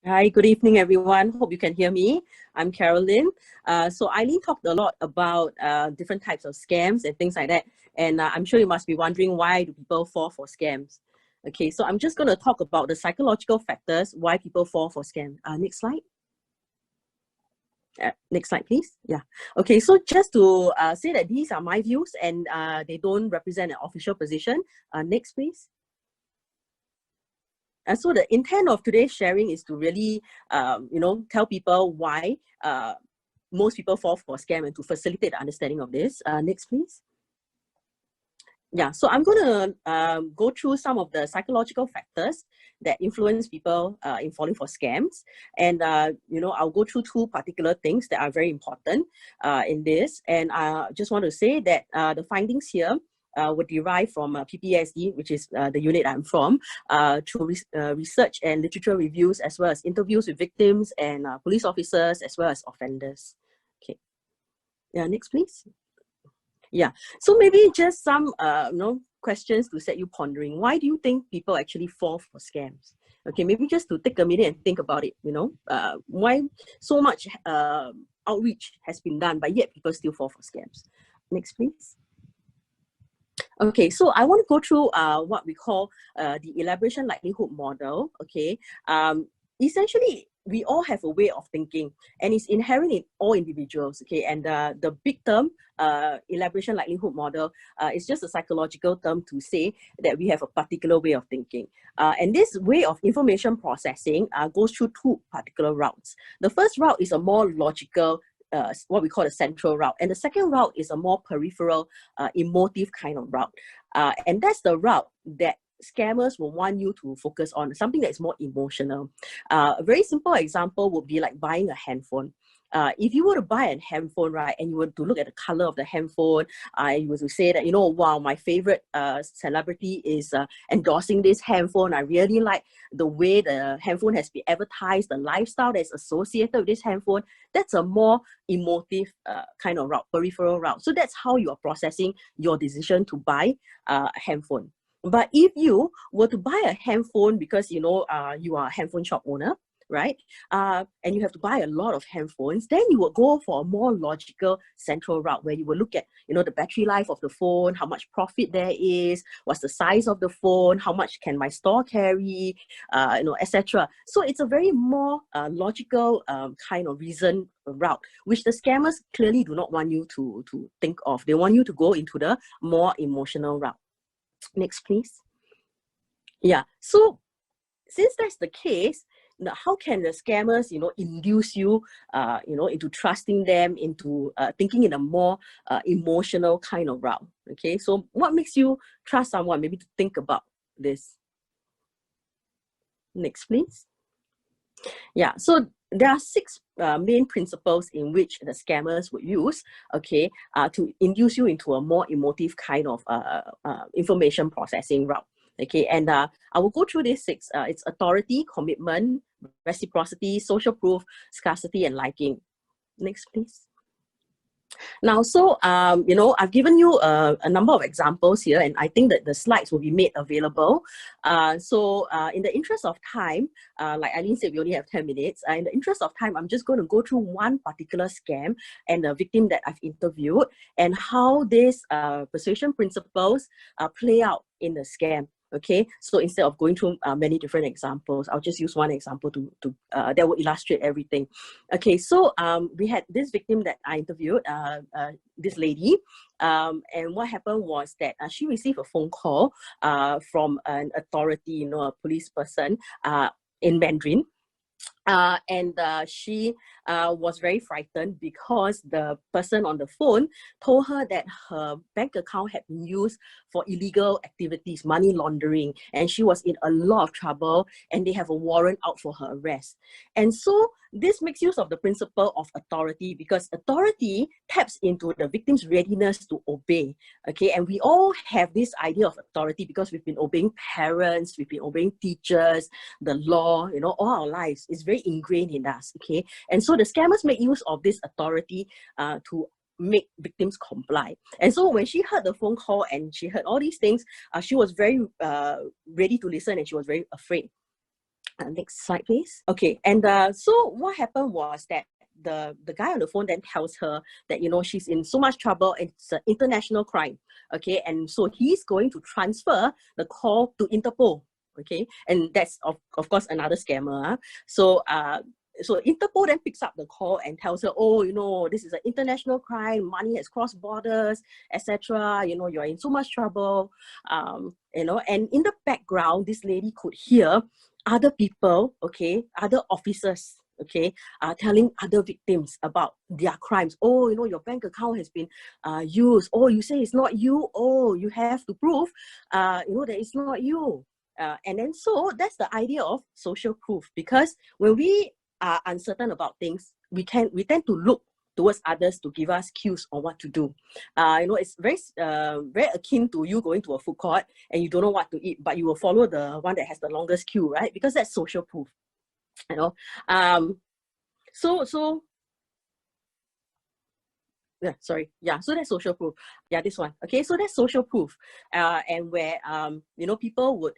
Hi, good evening, everyone. Hope you can hear me. I'm Carolyn. So Eileen talked a lot about different types of scams and things like that. And I'm sure you must be wondering, why do people fall for scams? Okay, so I'm just going to talk about the psychological factors why people fall for scams. Next slide. Next slide, please. Yeah. Okay, so just to say that these are my views and they don't represent an official position. Next, please. And so the intent of today's sharing is to really, tell people why most people fall for scam and to facilitate the understanding of this. Next, please. Yeah, so I'm going to go through some of the psychological factors that influence people in falling for scams. And, I'll go through two particular things that are very important in this. And I just want to say that the findings here were derived from PPSD, which is the unit I'm from, through research and literature reviews, as well as interviews with victims and police officers, as well as offenders. Okay. Yeah, next, please. Yeah, so maybe just some questions to set you pondering. Why do you think people actually fall for scams? Okay, maybe just to take a minute and think about it. Why so much outreach has been done, but yet people still fall for scams. Next, please. Okay, so I want to go through what we call the elaboration likelihood model. Okay, essentially, we all have a way of thinking, and it's inherent in all individuals. Okay, and the big term, elaboration likelihood model, is just a psychological term to say that we have a particular way of thinking. And this way of information processing goes through two particular routes. The first route is a more logical, what we call a central route. And the second route is a more peripheral, emotive kind of route. And that's the route that scammers will want you to focus on, something that's more emotional. A very simple example would be like buying a handphone. If you were to buy a handphone, right, and you were to look at the color of the handphone, you were to say that, wow, my favorite celebrity is endorsing this handphone. I really like the way the handphone has been advertised, the lifestyle that's associated with this handphone. That's a more emotive kind of route, peripheral route. So that's how you are processing your decision to buy a handphone. But if you were to buy a handphone because, you are a handphone shop owner, right? And you have to buy a lot of handphones, then you will go for a more logical central route where you will look at, the battery life of the phone, how much profit there is, what's the size of the phone, how much can my store carry, etc. So it's a very more logical kind of reason route, which the scammers clearly do not want you to think of. They want you to go into the more emotional route. Next, please. Yeah, so since that's the case, now how can the scammers, induce you, into trusting them, into thinking in a more emotional kind of route? Okay, so what makes you trust someone? Maybe to think about this. Next, please. Yeah, so there are six main principles in which the scammers would use, okay, to induce you into a more emotive kind of information processing route. Okay, and I will go through these six. It's authority, commitment, reciprocity, social proof, scarcity, and liking. Next, please. Now, so, I've given you a number of examples here, and I think that the slides will be made available. In the interest of time, like Eileen said, we only have 10 minutes. In the interest of time, I'm just going to go through one particular scam and the victim that I've interviewed and how these persuasion principles play out in the scam. Okay, so instead of going through many different examples, I'll just use one example that will illustrate everything. Okay, so we had this victim that I interviewed, this lady, and what happened was that she received a phone call from an authority, a police person in Mandarin. And she was very frightened because the person on the phone told her that her bank account had been used for illegal activities, money laundering, and she was in a lot of trouble and they have a warrant out for her arrest. And so this makes use of the principle of authority because authority taps into the victim's readiness to obey. Okay, and we all have this idea of authority because we've been obeying parents, we've been obeying teachers, the law, all our lives. It's very ingrained in us. Okay, and so the scammers make use of this authority to make victims comply. And so when she heard the phone call and she heard all these things, she was very ready to listen and she was very afraid. Next slide, please. Okay, and so what happened was that the guy on the phone then tells her that, you know, she's in so much trouble, it's an international crime, okay, and so he's going to transfer the call to Interpol, okay, and that's of course another scammer. So Interpol then picks up the call and tells her, oh, you know, this is an international crime, money has crossed borders, etc. You know, you're in so much trouble. You know, and in the background, this lady could hear other people, okay, other officers, okay, telling other victims about their crimes. Oh, you know, your bank account has been used. Oh, you say it's not you. Oh, you have to prove, you know, that it's not you. And then so that's the idea of social proof, because when we are uncertain about things, we tend to look towards others to give us cues on what to do. You know, it's very akin to you going to a food court and you don't know what to eat, but you will follow the one that has the longest queue, right? Because that's social proof. You know, so yeah, sorry, yeah, so that's social proof. Yeah, this one. Okay, so that's social proof, and where you know, people would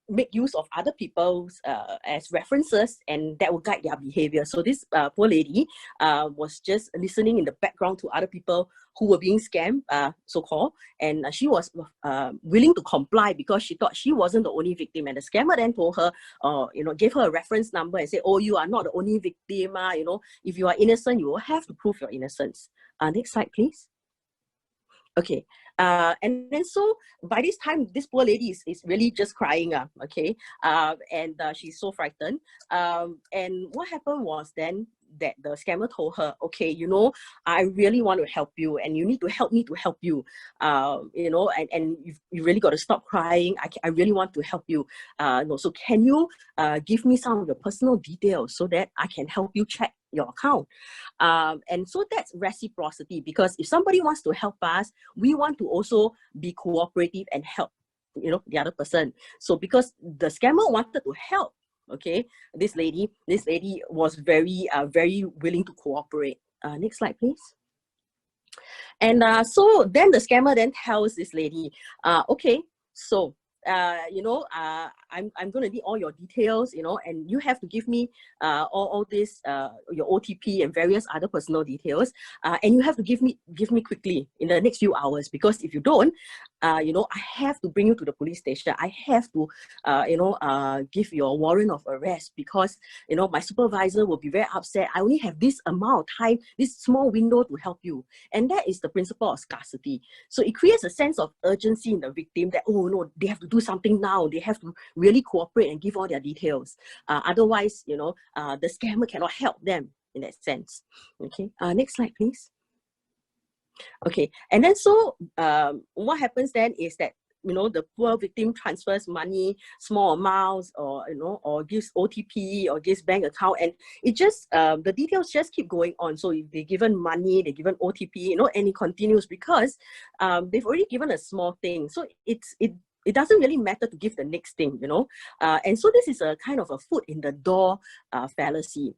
make use of other people's as references, and that will guide their behavior. So this poor lady was just listening in the background to other people who were being scammed, so-called, and she was willing to comply because she thought she wasn't the only victim. And the scammer then told her, you know, gave her a reference number and said, oh, you are not the only victim. You know, if you are innocent, you will have to prove your innocence. Next slide, please. Okay, and then so by this time, this poor lady is really just crying, okay, and she's so frightened. And what happened was then that the scammer told her, okay, you know, I really want to help you, and you need to help me to help you, you know, and you really got to stop crying. I really want to help you. No, so can you give me some of your personal details so that I can help you check your account? And so that's reciprocity, because if somebody wants to help us, we want to also be cooperative and help, you know, the other person. So because the scammer wanted to help, okay, this lady was very willing to cooperate. Next slide, please. And so then the scammer then tells this lady, okay, so you know, I'm going to need all your details, you know, and you have to give me all this, your OTP and various other personal details, and you have to give me quickly in the next few hours, because if you don't, you know, I have to bring you to the police station. I have to, you know, give your warrant of arrest, because, you know, my supervisor will be very upset. I only have this amount of time, this small window to help you. And that is the principle of scarcity. So it creates a sense of urgency in the victim that, oh no, they have to do something now. They have to really cooperate and give all their details. Otherwise, you know, the scammer cannot help them in that sense. Okay, next slide, please. Okay, and then so what happens then is that, you know, the poor victim transfers money, small amounts, or, you know, or gives OTP or gives bank account, and it just the details just keep going on. So if they're given money, they're given OTP, you know, and it continues, because they've already given a small thing. So it doesn't really matter to give the next thing, you know. And so this is a kind of a foot in the door fallacy,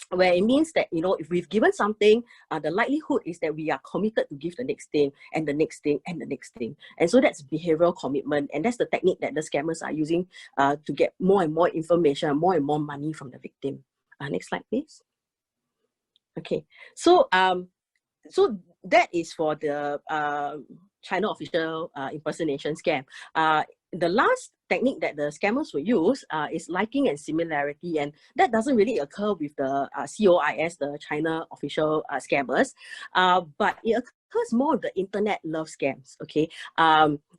where it means that, you know, if we've given something, the likelihood is that we are committed to give the next thing and the next thing and the next thing. And so that's behavioral commitment, and that's the technique that the scammers are using to get more and more information, more and more money from the victim. Next slide, please. Okay, so so that is for the China official impersonation scam. The last technique that the scammers will use is liking and similarity, and that doesn't really occur with the COIS, the China official scammers, but it occurs more with the internet love scams. Okay,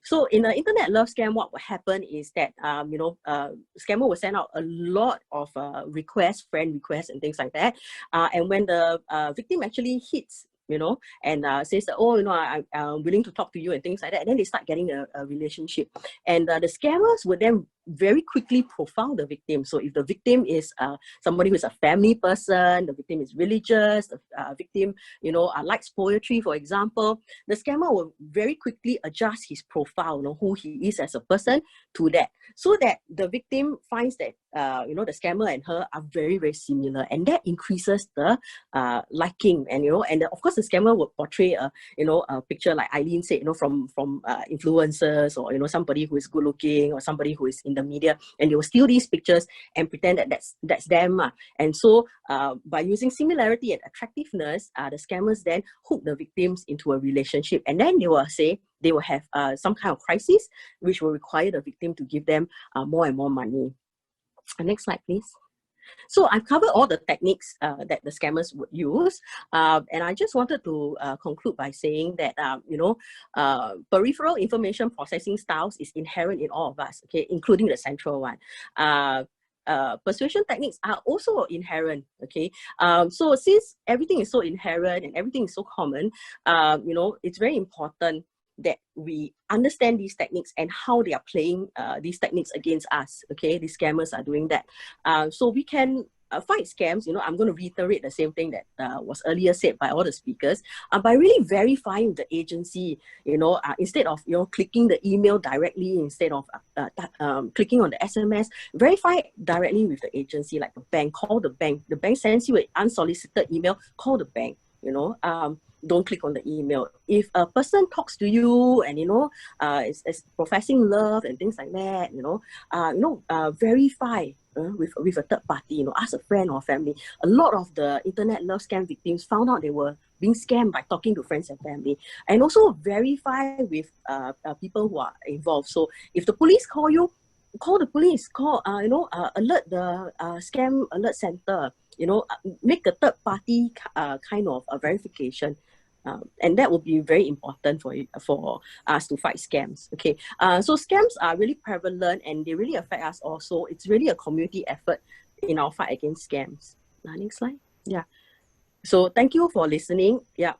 so in the internet love scam, what will happen is that you know, scammer will send out a lot of requests, friend requests, and things like that, and when the victim actually hits, you know, and says that, oh, you know, I'm willing to talk to you and things like that, and then they start getting a relationship, and the scammers would then very quickly profile the victim. So if the victim is somebody who is a family person, the victim is religious, the victim, you know, likes poetry, for example, the scammer will very quickly adjust his profile, you know, who he is as a person, to that, so that the victim finds that you know, the scammer and her are very, very similar, and that increases the liking. And, you know, and of course the scammer would portray a, you know, a picture like Eileen said, you know, from influencers, or, you know, somebody who is good looking, or somebody who is in the media, and they will steal these pictures and pretend that that's them. And so by using similarity and attractiveness, the scammers then hook the victims into a relationship, and then they will say they will have some kind of crisis which will require the victim to give them more and more money. Next slide, please. So I've covered all the techniques that the scammers would use, and I just wanted to conclude by saying that peripheral information processing styles is inherent in all of us, okay, including the central one. Persuasion techniques are also inherent, okay. So since everything is so inherent and everything is so common, it's very important that we understand these techniques and how they are playing these techniques against us, okay. These scammers are doing that. So we can fight scams. I'm going to reiterate the same thing that was earlier said by all the speakers, by really verifying the agency, instead of, clicking the email directly, instead of clicking on the SMS, verify directly with the agency, like the bank. Call the bank. The bank sends you an unsolicited email, call the bank, don't click on the email. If a person talks to you and is professing love and things like that, verify with a third party. Ask a friend or family. A lot of the internet love scam victims found out they were being scammed by talking to friends and family, and also verify with people who are involved. So if the police call you, call the police. Alert the scam alert center. Make a third party kind of a verification. And that will be very important for us to fight scams. Okay, so scams are really prevalent and they really affect us also. It's really a community effort in our fight against scams. Next slide. Yeah. So thank you for listening. Yeah.